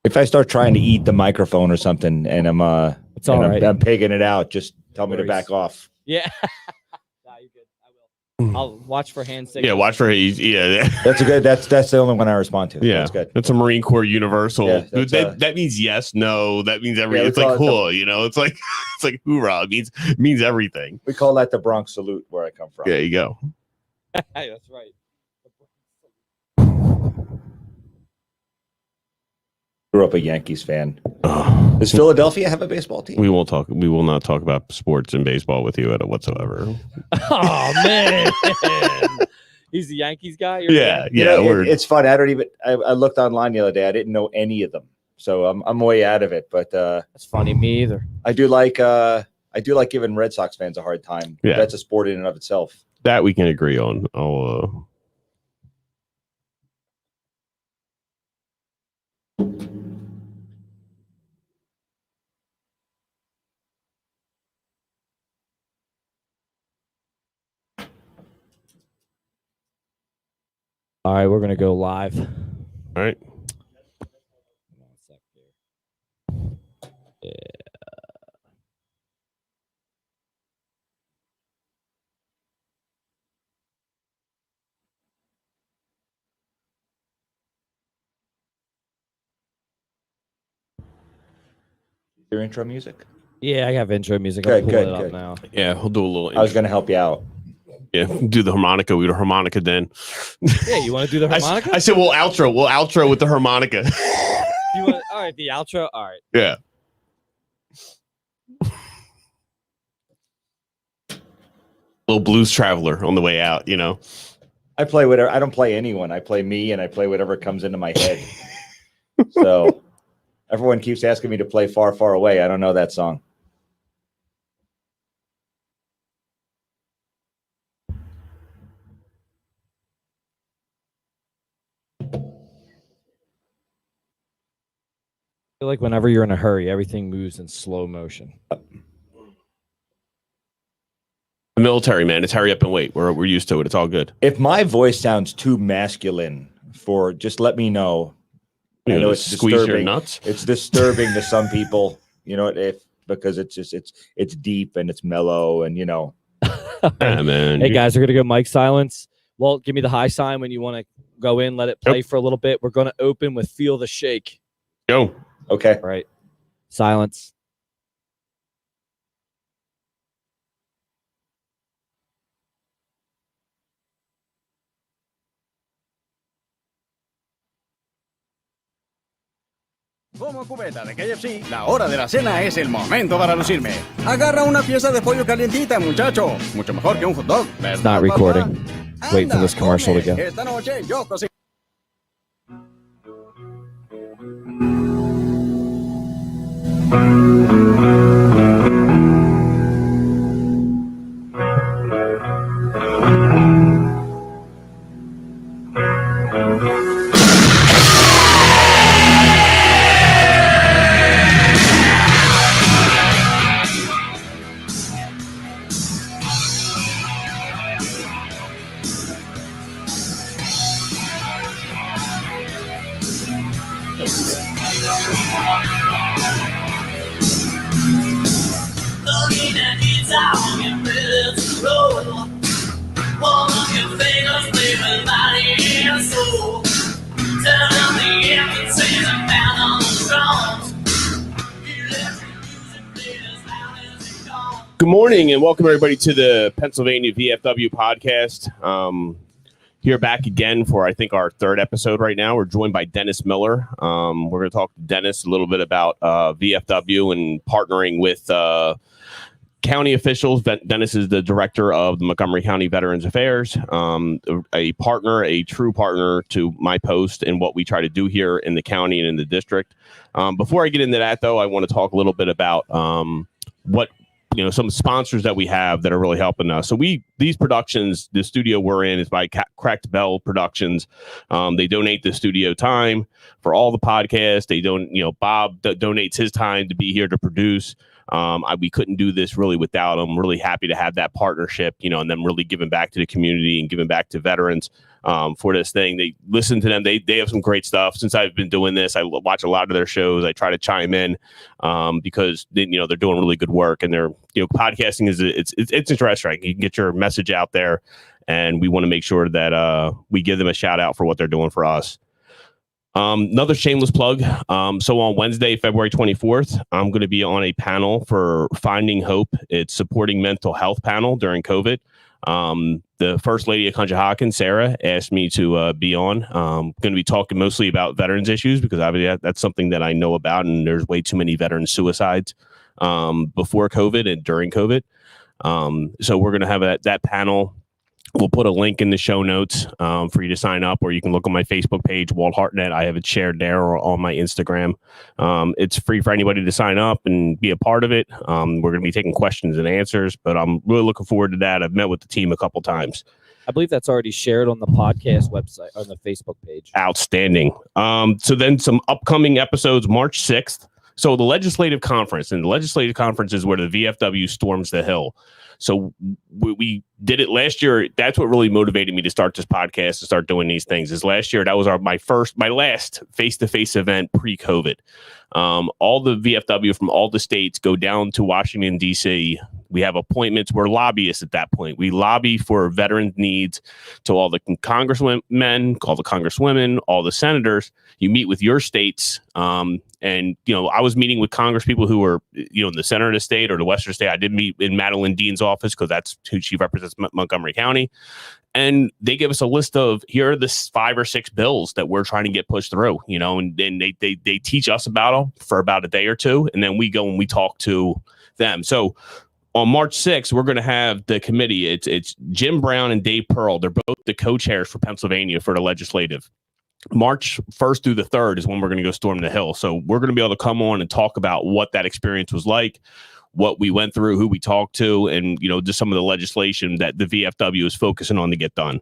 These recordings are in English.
If I start trying to eat the microphone or something, and it's all right. I'm pigging it out, just tell me to back off. Yeah. Nah, you're good. I will. I'll watch for hand signals. Yeah, watch for yeah. That's a good. That's the only one I respond to. Yeah, that's good. That's a Marine Corps universal. Yeah, that means yes, no. That means everything. It's like cool, It's like hoorah. It means everything. We call that the Bronx salute where I come from. There you go. Hey, that's right. Grew up a Yankees fan. Does Philadelphia have a baseball team? We will not talk about sports and baseball with you whatsoever. Oh man, he's the Yankees guy. Yeah. It's fun. I looked online the other day. I didn't know any of them, so I'm way out of it. But that's funny. Me either. I do like giving Red Sox fans a hard time. Yeah, that's a sport in and of itself. That we can agree on. All right, we're gonna go live. All right. Yeah. Your intro music? Yeah, I have intro music. Good, I'll pull it up now. Yeah, we'll do a little. I was going to help you out. Yeah, do the harmonica. We do harmonica then. Yeah, you want to do the harmonica? I said we'll outro with the harmonica. All right, the outro. All right. Yeah. Little blues traveler on the way out, I play whatever. I don't play anyone. I play me, and I play whatever comes into my head. So everyone keeps asking me to play Far, Far Away. I don't know that song. I feel like whenever you're in a hurry, everything moves in slow motion. The military, man, it's hurry up and wait. We're used to it. It's all good. If my voice sounds too masculine, just let me know. I know it's squeeze disturbing. your nuts. It's disturbing to some people, because it's deep and it's mellow and Yeah, man. Hey guys, we're gonna go mic silence. Well, give me the high sign when you want to go in. Let it play for a little bit. We're gonna open with "Feel the Shake." Go. Okay. All right. Silence. Como cubeta de KFC, la hora de la cena es el momento para lucirme. Agarra una pieza de pollo calientita, muchacho. Mucho mejor que un hot dog. It's not recording. Wait for this commercial to go. Esta noche yo cocino. Good morning and welcome everybody to the Pennsylvania VFW Podcast. Here back again for I think our third episode right now. We're joined by Dennis Miller. We're going to talk to Dennis a little bit about VFW and partnering with county officials. Dennis is the director of the Montgomery County Veterans Affairs, a true partner to my post and what we try to do here in the county and in the district. Before I get into that, though, I want to talk a little bit about what some sponsors that we have that are really helping us. So these productions, the studio we're in is by Cracked Bell Productions. They donate the studio time for all the podcasts. They don't, Bob donates his time to be here to produce. We couldn't do this really without them. Really happy to have that partnership, and them really giving back to the community and giving back to veterans for this thing. They listen to them. They have some great stuff. Since I've been doing this, I watch a lot of their shows. I try to chime in because they're doing really good work, and they're podcasting it's interesting. You can get your message out there, and we want to make sure that we give them a shout out for what they're doing for us. Another shameless plug. So on Wednesday, February 24th, I'm going to be on a panel for Finding Hope. It's supporting mental health panel during COVID. The First Lady of Conshohocken, Sarah, asked me to be on. I'm going to be talking mostly about veterans issues because obviously that's something that I know about, and there's way too many veteran suicides before COVID and during COVID. So we're going to have that panel. We'll put a link in the show notes for you to sign up, or you can look on my Facebook page, Walt Hartnett. I have it shared there or on my Instagram. It's free for anybody to sign up and be a part of it. We're going to be taking questions and answers, but I'm really looking forward to that. I've met with the team a couple times. I believe that's already shared on the podcast website, on the Facebook page. Outstanding. So then some upcoming episodes, March 6th. So the legislative conference, and the legislative conference is where the VFW storms the Hill. So we did it last year. That's what really motivated me to start this podcast, to start doing these things. Is last year that was my last face-to-face event pre-COVID. All the VFW from all the states go down to Washington, D.C. We have appointments. We're lobbyists at that point. We lobby for veteran needs to all the congressmen, all the congresswomen, all the senators. You meet with your states. And, I was meeting with Congress people who were, in the center of the state or the western state. I did meet in Madeline Dean's office because that's who she represents, Montgomery County. And they give us a list of, here are the 5 or 6 bills that we're trying to get pushed through, and then they teach us about them for about a day or two. And then we go and we talk to them. So on March 6th, we're going to have the committee. It's Jim Brown and Dave Pearl. They're both the co-chairs for Pennsylvania for the legislative. March 1st through the 3rd is when we're going to go storm the Hill. So we're going to be able to come on and talk about what that experience was like, what we went through, who we talked to, and, just some of the legislation that the VFW is focusing on to get done.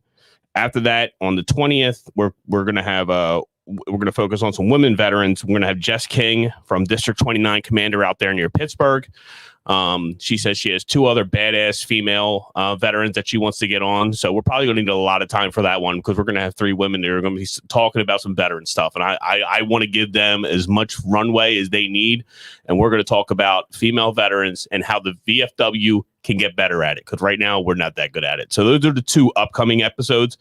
After that, on the 20th, we're going to have we're going to focus on some women veterans. We're going to have Jess King from District 29 Commander out there near Pittsburgh. She says she has 2 other badass female veterans that she wants to get on. So we're probably going to need a lot of time for that one because we're going to have 3 women that are going to be talking about some veteran stuff. And I want to give them as much runway as they need. And we're going to talk about female veterans and how the VFW can get better at it. Because right now we're not that good at it. So those are the 2 upcoming episodes.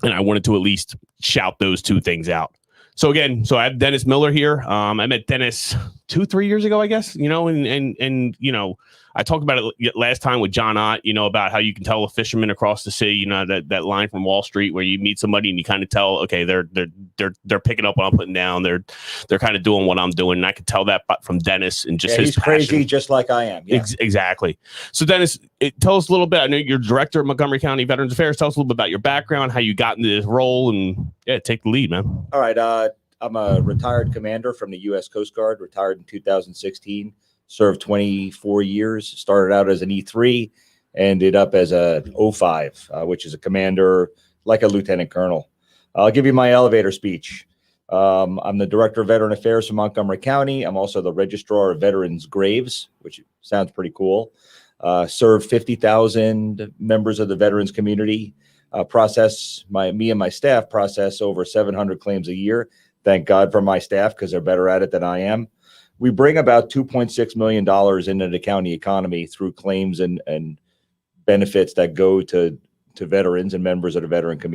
And I wanted to at least shout those 2 things out. So again, I have Dennis Miller here. I met Dennis 2-3 years ago, I guess, and I talked about it last time with John Ott, about how you can tell a fisherman across the sea, that line from Wall Street where you meet somebody and you kind of tell, okay, they're picking up what I'm putting down. They're kind of doing what I'm doing. And I could tell that from Dennis and just his he's passion. crazy, just like I am. Yeah. Exactly. So Dennis, tell us a little bit. I know you're director of Montgomery County Veterans Affairs. Tell us a little bit about your background, how you got into this role, and take the lead, man. All right. I'm a retired commander from the U.S. Coast Guard, retired in 2016, served 24 years, started out as an E3, ended up as a 05, which is a commander, like a lieutenant colonel. I'll give you my elevator speech. I'm the director of Veteran Affairs for Montgomery County. I'm also the registrar of veterans' graves, which sounds pretty cool. Served 50,000 members of the veterans community. Me and my staff process over 700 claims a year. Thank God for my staff because they're better at it than I am. We bring about $2.6 million into the county economy through claims and benefits that go to veterans and members of the veteran community.